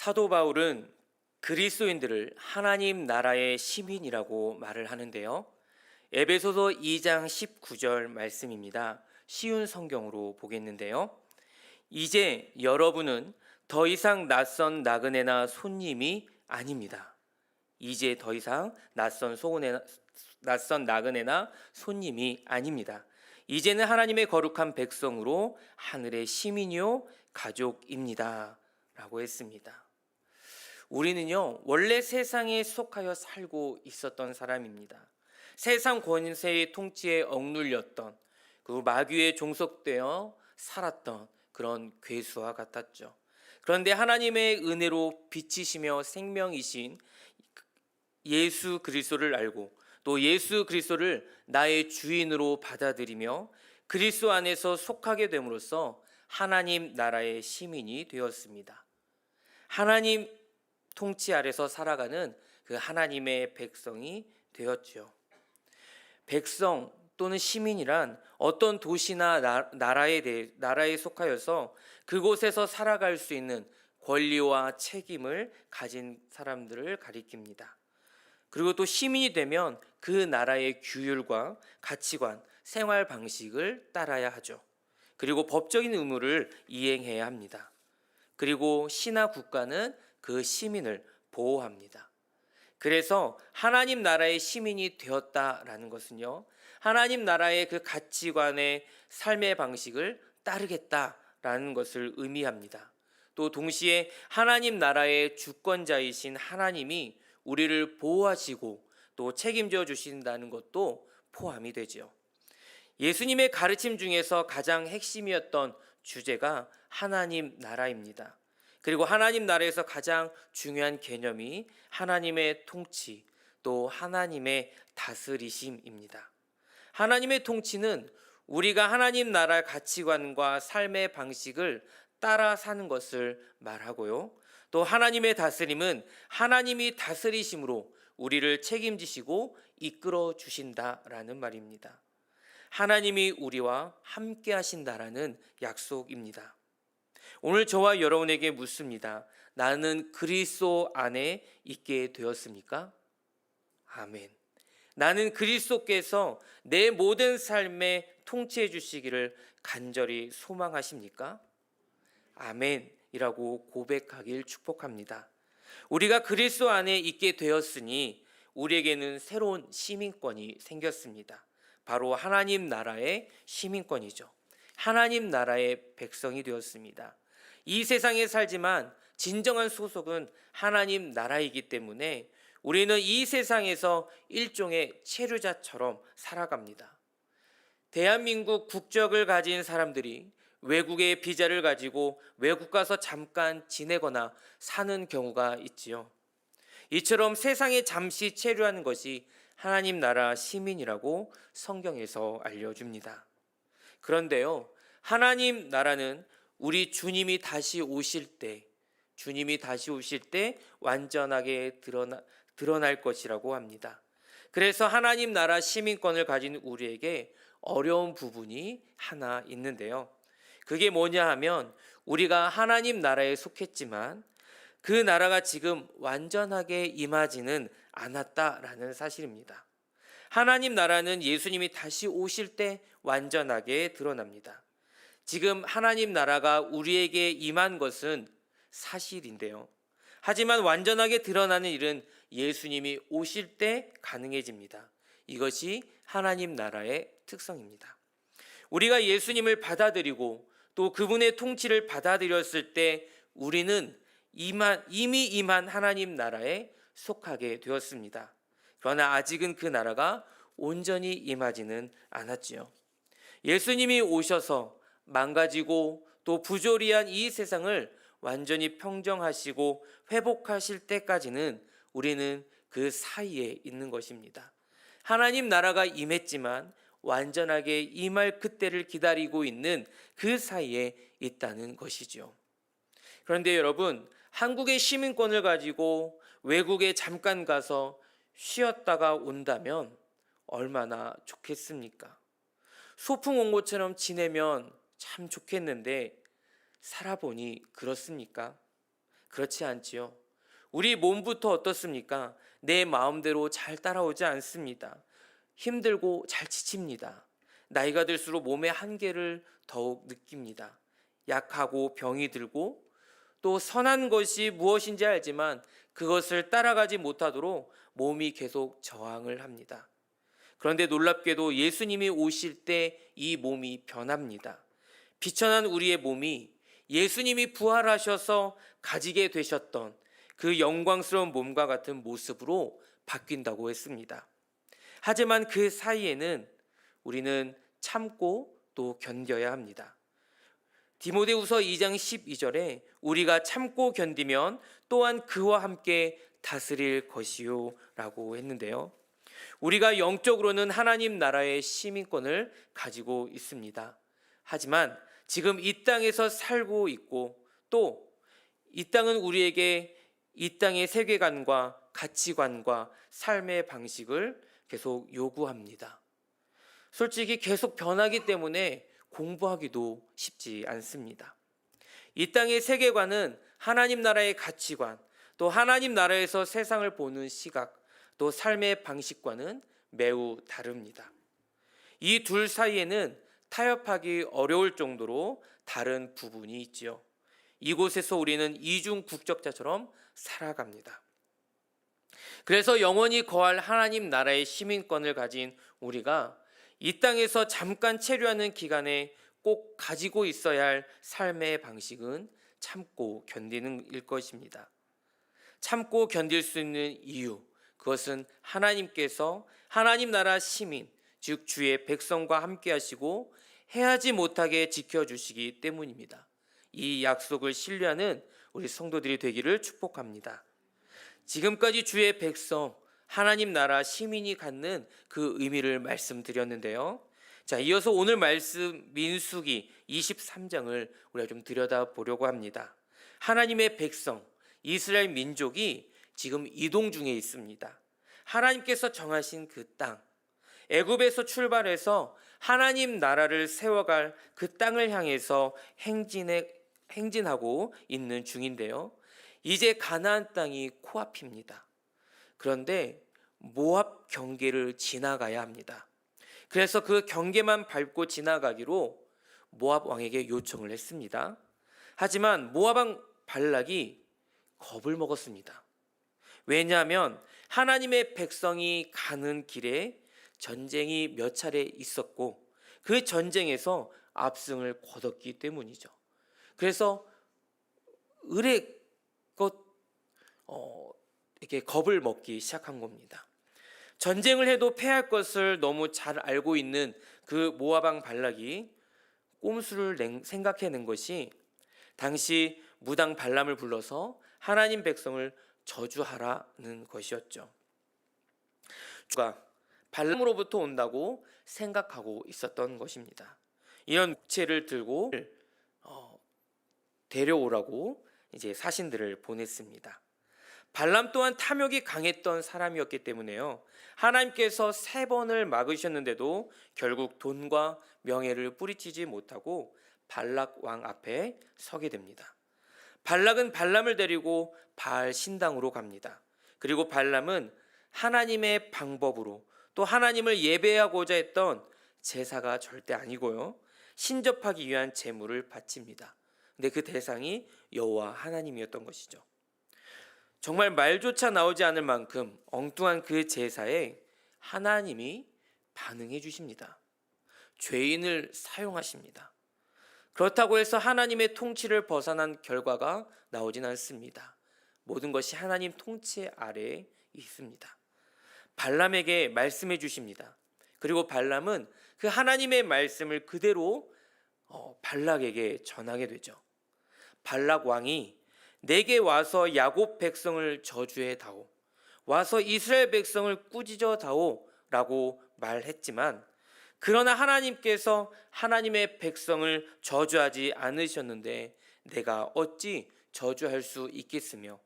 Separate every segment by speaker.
Speaker 1: 사도 바울은 그리스도인들을 하나님 나라의 시민이라고 말을 하는데요. 에베소서 2장 19절 말씀입니다. 쉬운 성경으로 보겠는데요. 이제 여러분은 더 이상 낯선 나그네나 손님이 아닙니다. 이제 더 이상 낯선 나그네나 손님이 아닙니다. 이제는 하나님의 거룩한 백성으로 하늘의 시민이요 가족입니다. 라고 했습니다. 우리는요, 원래 세상에 속하여 살고 있었던 사람입니다. 세상 권세의 통치에 억눌렸던, 그 마귀에 종속되어 살았던 그런 괴수와 같았죠. 그런데 하나님의 은혜로 빛이시며 생명이신 예수 그리스도를 알고 또 예수 그리스도를 나의 주인으로 받아들이며 그리스도 안에서 속하게 됨으로써 하나님 나라의 시민이 되었습니다. 하나님 통치 아래서 살아가는 그 하나님의 백성이 되었죠. 백성 또는 시민이란 어떤 도시나 나라에 속하여서 그곳에서 살아갈 수 있는 권리와 책임을 가진 사람들을 가리킵니다. 그리고 또 시민이 되면 그 나라의 규율과 가치관, 생활 방식을 따라야 하죠. 그리고 법적인 의무를 이행해야 합니다. 그리고 시나 국가는 그 시민을 보호합니다. 그래서 하나님 나라의 시민이 되었다라는 것은요, 하나님 나라의 그 가치관의 삶의 방식을 따르겠다라는 것을 의미합니다. 또 동시에 하나님 나라의 주권자이신 하나님이 우리를 보호하시고 또 책임져 주신다는 것도 포함이 되죠. 예수님의 가르침 중에서 가장 핵심이었던 주제가 하나님 나라입니다. 그리고 하나님 나라에서 가장 중요한 개념이 하나님의 통치, 또 하나님의 다스리심입니다. 하나님의 통치는 우리가 하나님 나라 가치관과 삶의 방식을 따라 사는 것을 말하고요. 또 하나님의 다스림은 하나님이 다스리심으로 우리를 책임지시고 이끌어 주신다라는 말입니다. 하나님이 우리와 함께 하신다라는 약속입니다. 오늘 저와 여러분에게 묻습니다. 나는 그리스도 안에 있게 되었습니까? 아멘. 나는 그리스도께서 내 모든 삶에 통치해 주시기를 간절히 소망하십니까? 아멘이라고 고백하길 축복합니다. 우리가 그리스도 안에 있게 되었으니 우리에게는 새로운 시민권이 생겼습니다. 바로 하나님 나라의 시민권이죠. 하나님 나라의 백성이 되었습니다. 이 세상에 살지만 진정한 소속은 하나님 나라이기 때문에 우리는 이 세상에서 일종의 체류자처럼 살아갑니다. 대한민국 국적을 가진 사람들이 외국의 비자를 가지고 외국 가서 잠깐 지내거나 사는 경우가 있지요. 이처럼 세상에 잠시 체류하는 것이 하나님 나라 시민이라고 성경에서 알려줍니다. 그런데요, 하나님 나라는 우리 주님이 다시 오실 때 완전하게 드러날 것이라고 합니다. 그래서 하나님 나라 시민권을 가진 우리에게 어려운 부분이 하나 있는데요. 그게 뭐냐 하면 우리가 하나님 나라에 속했지만 그 나라가 지금 완전하게 임하지는 않았다라는 사실입니다. 하나님 나라는 예수님이 다시 오실 때 완전하게 드러납니다. 지금 하나님 나라가 우리에게 임한 것은 사실인데요. 하지만 완전하게 드러나는 일은 예수님이 오실 때 가능해집니다. 이것이 하나님 나라의 특성입니다. 우리가 예수님을 받아들이고 또 그분의 통치를 받아들였을 때 우리는 이미 임한 하나님 나라에 속하게 되었습니다. 그러나 아직은 그 나라가 온전히 임하지는 않았지요. 예수님이 오셔서 망가지고 또 부조리한 이 세상을 완전히 평정하시고 회복하실 때까지는 우리는 그 사이에 있는 것입니다. 하나님 나라가 임했지만 완전하게 임할 그때를 기다리고 있는 그 사이에 있다는 것이죠. 그런데 여러분, 한국의 시민권을 가지고 외국에 잠깐 가서 쉬었다가 온다면 얼마나 좋겠습니까? 소풍 온 것처럼 지내면 참 좋겠는데 살아보니 그렇습니까? 그렇지 않지요. 우리 몸부터 어떻습니까? 내 마음대로 잘 따라오지 않습니다. 힘들고 잘 지칩니다. 나이가 들수록 몸의 한계를 더욱 느낍니다. 약하고 병이 들고 또 선한 것이 무엇인지 알지만 그것을 따라가지 못하도록 몸이 계속 저항을 합니다. 그런데 놀랍게도 예수님이 오실 때 이 몸이 변합니다. 비천한 우리의 몸이 예수님이 부활하셔서 가지게 되셨던 그 영광스러운 몸과 같은 모습으로 바뀐다고 했습니다. 하지만 그 사이에는 우리는 참고 또 견뎌야 합니다. 디모데후서 2장 12절에 우리가 참고 견디면 또한 그와 함께 다스릴 것이요 라고 했는데요. 우리가 영적으로는 하나님 나라의 시민권을 가지고 있습니다. 하지만 지금 이 땅에서 살고 있고 또 이 땅은 우리에게 이 땅의 세계관과 가치관과 삶의 방식을 계속 요구합니다. 솔직히 계속 변하기 때문에 공부하기도 쉽지 않습니다. 이 땅의 세계관은 하나님 나라의 가치관, 또 하나님 나라에서 세상을 보는 시각, 또 삶의 방식과는 매우 다릅니다. 이 둘 사이에는 타협하기 어려울 정도로 다른 부분이 있지요. 이곳에서 우리는 이중 국적자처럼 살아갑니다. 그래서 영원히 거할 하나님 나라의 시민권을 가진 우리가 이 땅에서 잠깐 체류하는 기간에 꼭 가지고 있어야 할 삶의 방식은 참고 견디는 일 것입니다. 참고 견딜 수 있는 이유, 그것은 하나님께서 하나님 나라 시민, 즉 주의 백성과 함께 하시고 해하지 못하게 지켜주시기 때문입니다. 이 약속을 신뢰하는 우리 성도들이 되기를 축복합니다. 지금까지 주의 백성, 하나님 나라 시민이 갖는 그 의미를 말씀드렸는데요. 자, 이어서 오늘 말씀 민수기 23장을 우리가 좀 들여다보려고 합니다. 하나님의 백성, 이스라엘 민족이 지금 이동 중에 있습니다. 하나님께서 정하신 그 땅, 애굽에서 출발해서 하나님 나라를 세워갈 그 땅을 향해서 행진하고 있는 중인데요. 이제 가나안 땅이 코앞입니다. 그런데 모압 경계를 지나가야 합니다. 그래서 그 경계만 밟고 지나가기로 모압 왕에게 요청을 했습니다. 하지만 모압 왕 발락이 겁을 먹었습니다. 왜냐하면 하나님의 백성이 가는 길에 전쟁이 몇 차례 있었고 그 전쟁에서 압승을 거뒀기 때문이죠. 그래서 의례껏 이렇게 겁을 먹기 시작한 겁니다. 전쟁을 해도 패할 것을 너무 잘 알고 있는 그 모압 왕 발락이 꼼수를 생각해낸 것이 당시 무당 발람을 불러서 하나님 백성을 저주하라는 것이었죠. 주가 발람으로부터 온다고 생각하고 있었던 것입니다. 이런 묵체를 들고 데려오라고 이제 사신들을 보냈습니다. 발람 또한 탐욕이 강했던 사람이었기 때문에요. 하나님께서 3번을 막으셨는데도 결국 돈과 명예를 뿌리치지 못하고 발락 왕 앞에 서게 됩니다. 발락은 발람을 데리고 바알 신당으로 갑니다. 그리고 발람은 하나님의 방법으로 또 하나님을 예배하고자 했던 제사가 절대 아니고요. 신접하기 위한 제물을 바칩니다. 근데 그 대상이 여호와 하나님이었던 것이죠. 정말 말조차 나오지 않을 만큼 엉뚱한 그 제사에 하나님이 반응해 주십니다. 죄인을 사용하십니다. 그렇다고 해서 하나님의 통치를 벗어난 결과가 나오진 않습니다. 모든 것이 하나님 통치 아래에 있습니다. 발람에게 말씀해 주십니다. 그리고 발람은 그 하나님의 말씀을 그대로 발락에게 전하게 되죠. 발락 왕이 내게 와서 야곱 백성을 저주해 다오, 와서 이스라엘 백성을 꾸짖어 다오 라고 말했지만 그러나 하나님께서 하나님의 백성을 저주하지 않으셨는데 내가 어찌 저주할 수 있겠으며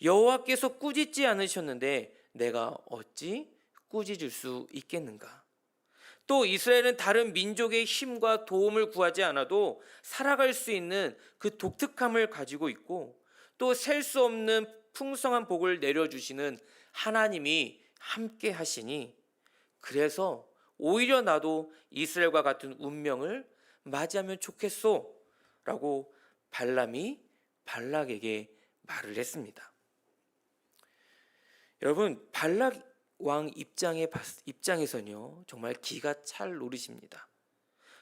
Speaker 1: 여호와께서 꾸짖지 않으셨는데 내가 어찌 꾸짖을 수 있겠는가. 또 이스라엘은 다른 민족의 힘과 도움을 구하지 않아도 살아갈 수 있는 그 독특함을 가지고 있고 또 셀 수 없는 풍성한 복을 내려주시는 하나님이 함께 하시니, 그래서 오히려 나도 이스라엘과 같은 운명을 맞이하면 좋겠소 라고 발람이 발락에게 말을 했습니다. 여러분, 발락 왕 입장에서는요, 정말 기가 찰 노릇입니다.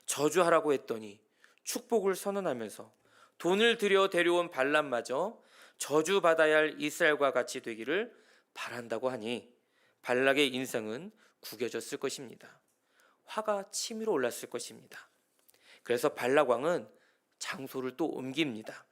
Speaker 1: 저주하라고 했더니 축복을 선언하면서 돈을 들여 데려온 발람마저 저주받아야 할 이스라엘과 같이 되기를 바란다고 하니 발락의 인상은 구겨졌을 것입니다. 화가 치밀어 올랐을 것입니다. 그래서 발락 왕은 장소를 또 옮깁니다.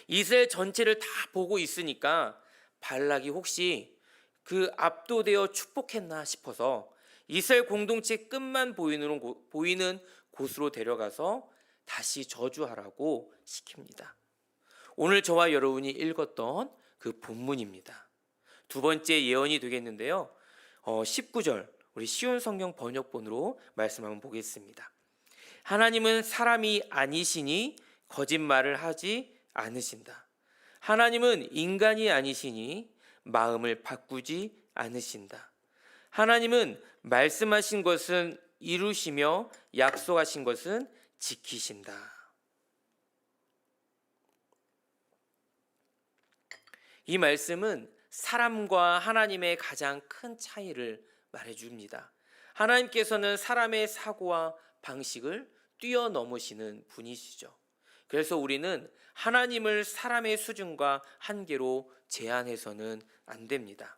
Speaker 1: 이스라엘 전체를 다 보고 있으니까 발락이 혹시 그 압도되어 축복했나 싶어서 이스라엘 공동체 끝만 보이는 곳으로 데려가서 다시 저주하라고 시킵니다. 오늘 저와 여러분이 읽었던 그 본문입니다. 두 번째 예언이 되겠는데요. 19절 우리 쉬운 성경 번역본으로 말씀 한번 보겠습니다. 하나님은 사람이 아니시니 거짓말을 하지 않으신다. 하나님은 인간이 아니시니 마음을 바꾸지 않으신다. 하나님은 말씀하신 것은 이루시며 약속하신 것은 지키신다. 이 말씀은 사람과 하나님의 가장 큰 차이를 말해줍니다. 하나님께서는 사람의 사고와 방식을 뛰어넘으시는 분이시죠. 그래서 우리는 하나님을 사람의 수준과 한계로 제한해서는 안 됩니다.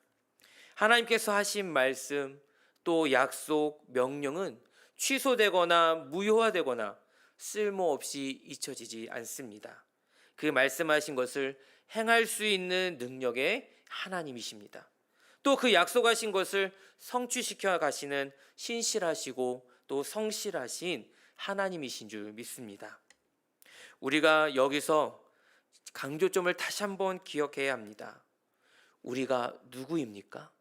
Speaker 1: 하나님께서 하신 말씀, 또 약속, 명령은 취소되거나 무효화되거나 쓸모없이 잊혀지지 않습니다. 그 말씀하신 것을 행할 수 있는 능력의 하나님이십니다. 또 그 약속하신 것을 성취시켜 가시는 신실하시고 또 성실하신 하나님이신 줄 믿습니다. 우리가 여기서 강조점을 다시 한번 기억해야 합니다. 우리가 누구입니까?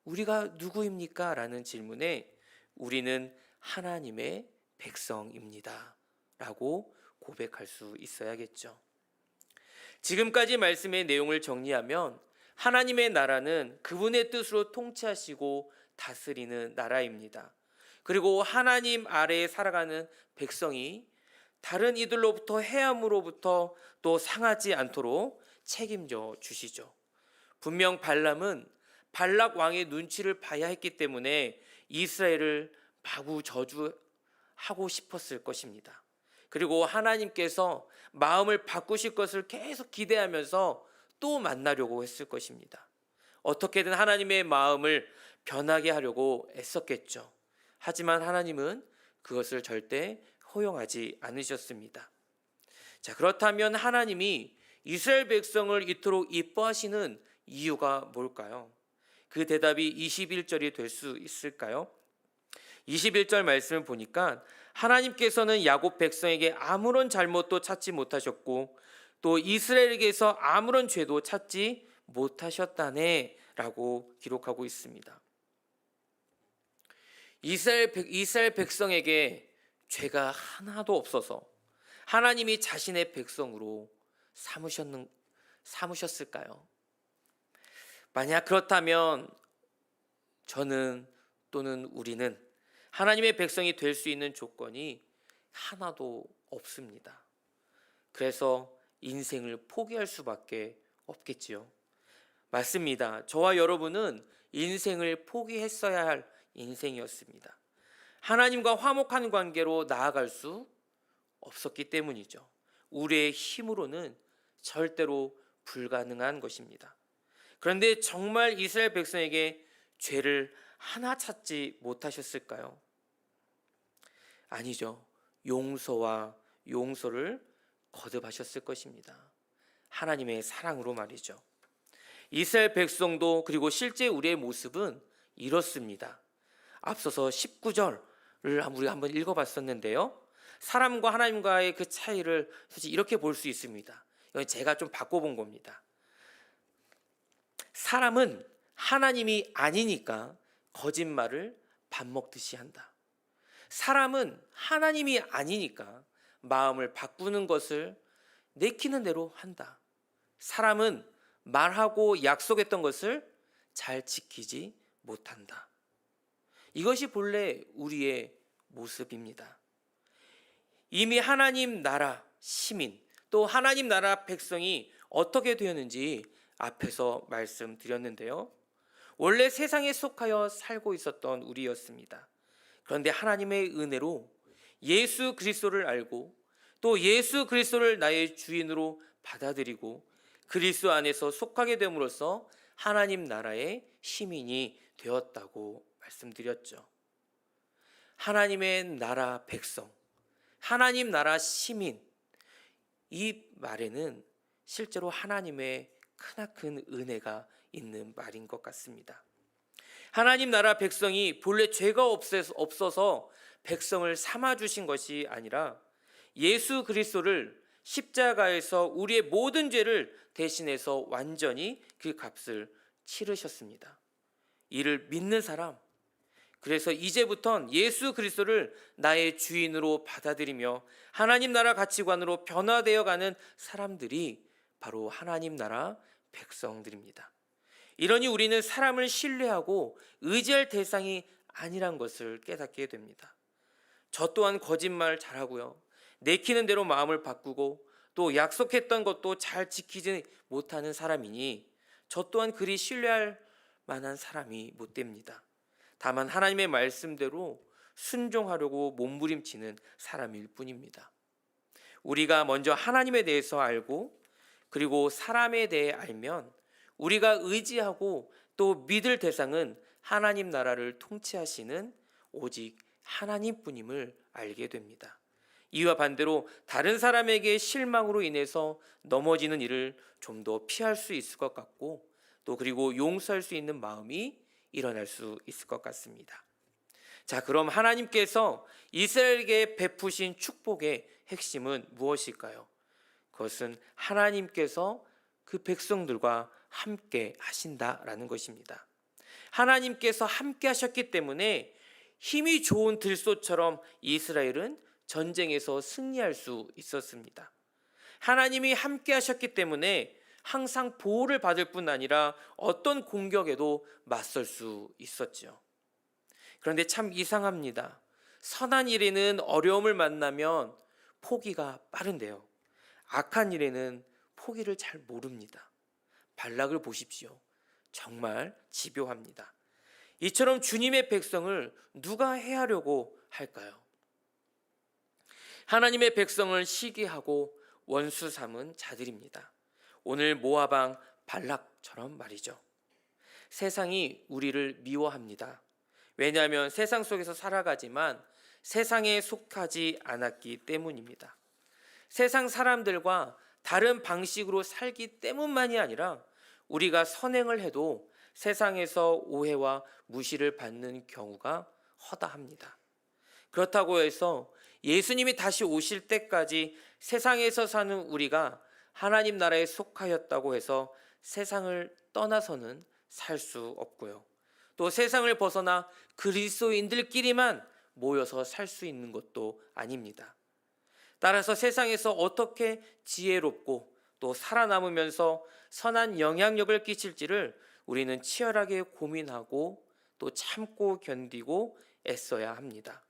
Speaker 1: 우리가 누구입니까? 라는 질문에 우리는 하나님의 백성입니다 라고 고백할 수 있어야겠죠. 지금까지 말씀의 내용을 정리하면 하나님의 나라는 그분의 뜻으로 통치하시고 다스리는 나라입니다. 그리고 하나님 아래에 살아가는 백성이 다른 이들로부터 해함으로부터 또 상하지 않도록 책임져 주시죠. 분명 발람은 발락 왕의 눈치를 봐야 했기 때문에 이스라엘을 마구 저주하고 싶었을 것입니다. 그리고 하나님께서 마음을 바꾸실 것을 계속 기대하면서 또 만나려고 했을 것입니다. 어떻게든 하나님의 마음을 변하게 하려고 애썼겠죠. 하지만 하나님은 그것을 절대 허용하지 않으셨습니다. 자, 그렇다면 하나님이 이스라엘 백성을 이토록 이뻐하시는 이유가 뭘까요? 그 대답이 21절이 될 수 있을까요? 21절 말씀을 보니까 하나님께서는 야곱 백성에게 아무런 잘못도 찾지 못하셨고 또 이스라엘에게서 아무런 죄도 찾지 못하셨다네 라고 기록하고 있습니다. 이스라엘 백성에게 죄가 하나도 없어서 하나님이 자신의 백성으로 삼으셨을까요? 만약 그렇다면 저는 또는 우리는 하나님의 백성이 될 수 있는 조건이 하나도 없습니다. 그래서 인생을 포기할 수밖에 없겠지요. 맞습니다. 저와 여러분은 인생을 포기했어야 할 인생이었습니다. 하나님과 화목한 관계로 나아갈 수 없었기 때문이죠. 우리의 힘으로는 절대로 불가능한 것입니다. 그런데 정말 이스라엘 백성에게 죄를 하나 찾지 못하셨을까요? 아니죠. 용서와 용서를 거듭하셨을 것입니다. 하나님의 사랑으로 말이죠. 이스라엘 백성도 그리고 실제 우리의 모습은 이렇습니다. 앞서서 19절을 우리 한번 읽어봤었는데요. 사람과 하나님과의 그 차이를 사실 이렇게 볼 수 있습니다. 이건 제가 좀 바꿔본 겁니다. 사람은 하나님이 아니니까 거짓말을 밥 먹듯이 한다. 사람은 하나님이 아니니까 마음을 바꾸는 것을 내키는 대로 한다. 사람은 말하고 약속했던 것을 잘 지키지 못한다. 이것이 본래 우리의 모습입니다. 이미 하나님 나라 시민, 또 하나님 나라 백성이 어떻게 되었는지 앞에서 말씀드렸는데요. 원래 세상에 속하여 살고 있었던 우리였습니다. 그런데 하나님의 은혜로 예수 그리스도를 알고 또 예수 그리스도를 나의 주인으로 받아들이고 그리스도 안에서 속하게 됨으로써 하나님 나라의 시민이 되었다고 말씀드렸죠. 하나님의 나라 백성, 하나님 나라 시민, 이 말에는 실제로 하나님의 크나큰 은혜가 있는 말인 것 같습니다. 하나님 나라 백성이 본래 죄가 없어서 백성을 삼아 주신 것이 아니라 예수 그리스도를 십자가에서 우리의 모든 죄를 대신해서 완전히 그 값을 치르셨습니다. 이를 믿는 사람, 그래서 이제부턴 예수 그리스도를 나의 주인으로 받아들이며 하나님 나라 가치관으로 변화되어 가는 사람들이 바로 하나님 나라 백성들입니다. 이러니 우리는 사람을 신뢰하고 의지할 대상이 아니란 것을 깨닫게 됩니다. 저 또한 거짓말 잘하고요. 내키는 대로 마음을 바꾸고 또 약속했던 것도 잘 지키지 못하는 사람이니 저 또한 그리 신뢰할 만한 사람이 못 됩니다. 다만 하나님의 말씀대로 순종하려고 몸부림치는 사람일 뿐입니다. 우리가 먼저 하나님에 대해서 알고 그리고 사람에 대해 알면 우리가 의지하고 또 믿을 대상은 하나님 나라를 통치하시는 오직 하나님뿐임을 알게 됩니다. 이와 반대로 다른 사람에게 실망으로 인해서 넘어지는 일을 좀 더 피할 수 있을 것 같고 또 그리고 용서할 수 있는 마음이 일어날 수 있을 것 같습니다. 자, 그럼 하나님께서 이스라엘에게 베푸신 축복의 핵심은 무엇일까요? 그것은 하나님께서 그 백성들과 함께 하신다라는 것입니다. 하나님께서 함께 하셨기 때문에 힘이 좋은 들소처럼 이스라엘은 전쟁에서 승리할 수 있었습니다. 하나님이 함께 하셨기 때문에 항상 보호를 받을 뿐 아니라 어떤 공격에도 맞설 수 있었죠. 그런데 참 이상합니다. 선한 일에는 어려움을 만나면 포기가 빠른데요. 악한 일에는 포기를 잘 모릅니다. 발락을 보십시오. 정말 집요합니다. 이처럼 주님의 백성을 누가 해하려고 할까요? 하나님의 백성을 시기하고 원수 삼은 자들입니다. 오늘 모압 왕 발락처럼 말이죠. 세상이 우리를 미워합니다. 왜냐하면 세상 속에서 살아가지만 세상에 속하지 않았기 때문입니다. 세상 사람들과 다른 방식으로 살기 때문만이 아니라 우리가 선행을 해도 세상에서 오해와 무시를 받는 경우가 허다합니다. 그렇다고 해서 예수님이 다시 오실 때까지 세상에서 사는 우리가 하나님 나라에 속하였다고 해서 세상을 떠나서는 살 수 없고요. 또 세상을 벗어나 그리스도인들끼리만 모여서 살 수 있는 것도 아닙니다. 따라서 세상에서 어떻게 지혜롭고 또 살아남으면서 선한 영향력을 끼칠지를 우리는 치열하게 고민하고 또 참고 견디고 애써야 합니다.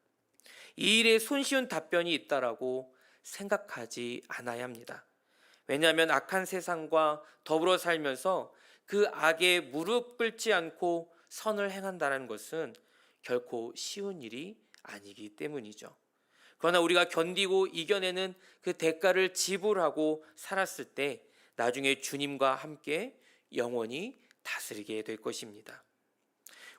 Speaker 1: 이 일에 손쉬운 답변이 있다라고 생각하지 않아야 합니다. 왜냐하면 악한 세상과 더불어 살면서 그 악에 무릎 꿇지 않고 선을 행한다는 것은 결코 쉬운 일이 아니기 때문이죠. 그러나 우리가 견디고 이겨내는 그 대가를 지불하고 살았을 때 나중에 주님과 함께 영원히 다스리게 될 것입니다.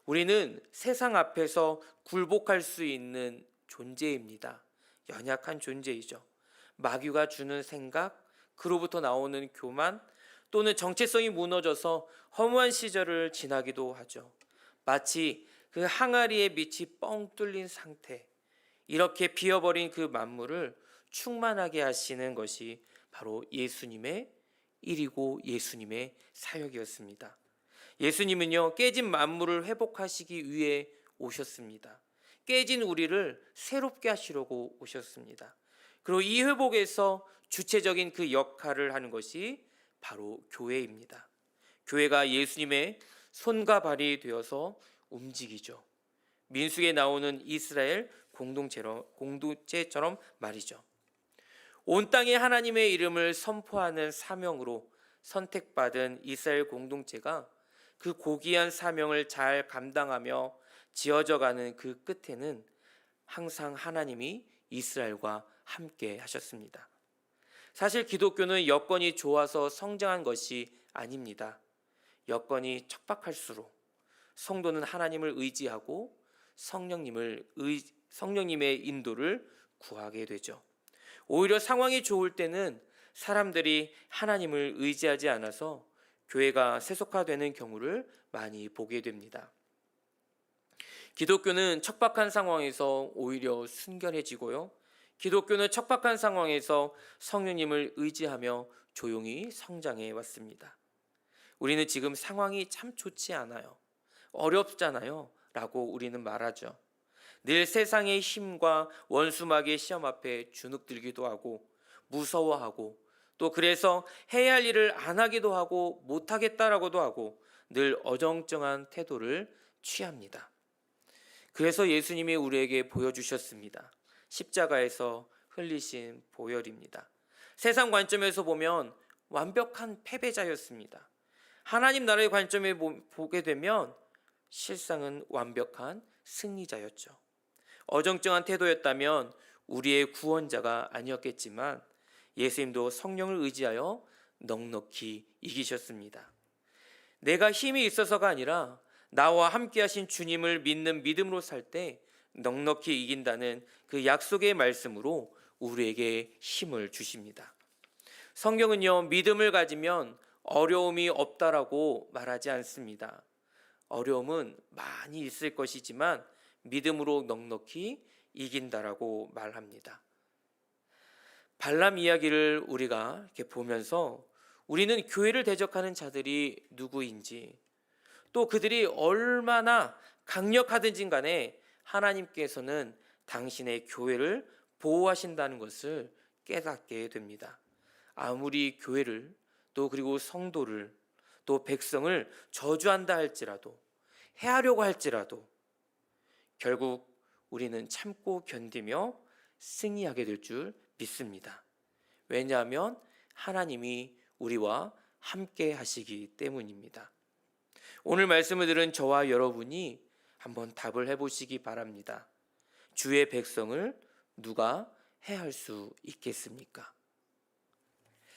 Speaker 1: 우리는 세상 앞에서 굴복할 수 있는 존재입니다. 연약한 존재이죠. 마귀가 주는 생각, 그로부터 나오는 교만, 또는 정체성이 무너져서 허무한 시절을 지나기도 하죠. 마치 그 항아리에 밑이 뻥 뚫린 상태, 이렇게 비어버린 그 만물을 충만하게 하시는 것이 바로 예수님의 일이고 예수님의 사역이었습니다. 예수님은요, 깨진 만물을 회복하시기 위해 오셨습니다. 깨진 우리를 새롭게 하시려고 오셨습니다. 그리고 이 회복에서 주체적인 그 역할을 하는 것이 바로 교회입니다. 교회가 예수님의 손과 발이 되어서 움직이죠. 민수기에 나오는 이스라엘 공동체처럼 말이죠. 온 땅에 하나님의 이름을 선포하는 사명으로 선택받은 이스라엘 공동체가 그 고귀한 사명을 잘 감당하며 지어져가는 그 끝에는 항상 하나님이 이스라엘과 함께 하셨습니다. 사실 기독교는 여건이 좋아서 성장한 것이 아닙니다. 여건이 척박할수록 성도는 하나님을 의지하고 성령님의 인도를 구하게 되죠. 오히려 상황이 좋을 때는 사람들이 하나님을 의지하지 않아서 교회가 세속화되는 경우를 많이 보게 됩니다. 기독교는 척박한 상황에서 오히려 순결해지고요. 기독교는 척박한 상황에서 성령님을 의지하며 조용히 성장해 왔습니다. 우리는 지금 상황이 참 좋지 않아요. 어렵잖아요. 라고 우리는 말하죠. 늘 세상의 힘과 원수마귀의 시험 앞에 주눅들기도 하고 무서워하고 또 그래서 해야 할 일을 안 하기도 하고 못하겠다라고도 하고 늘 어정쩡한 태도를 취합니다. 그래서 예수님이 우리에게 보여주셨습니다. 십자가에서 흘리신 보혈입니다. 세상 관점에서 보면 완벽한 패배자였습니다. 하나님 나라의 관점에 보게 되면 실상은 완벽한 승리자였죠. 어정쩡한 태도였다면 우리의 구원자가 아니었겠지만 예수님도 성령을 의지하여 넉넉히 이기셨습니다. 내가 힘이 있어서가 아니라 나와 함께 하신 주님을 믿는 믿음으로 살 때 넉넉히 이긴다는 그 약속의 말씀으로 우리에게 힘을 주십니다. 성경은요, 믿음을 가지면 어려움이 없다라고 말하지 않습니다. 어려움은 많이 있을 것이지만 믿음으로 넉넉히 이긴다라고 말합니다. 발람 이야기를 우리가 이렇게 보면서 우리는 교회를 대적하는 자들이 누구인지 또 그들이 얼마나 강력하든지 간에 하나님께서는 당신의 교회를 보호하신다는 것을 깨닫게 됩니다. 아무리 교회를 또 그리고 성도를 또 백성을 저주한다 할지라도 해하려고 할지라도 결국 우리는 참고 견디며 승리하게 될 줄 믿습니다. 왜냐하면 하나님이 우리와 함께 하시기 때문입니다. 오늘 말씀을 들은 저와 여러분이 한번 답을 해보시기 바랍니다. 주의 백성을 누가 해할 수 있겠습니까?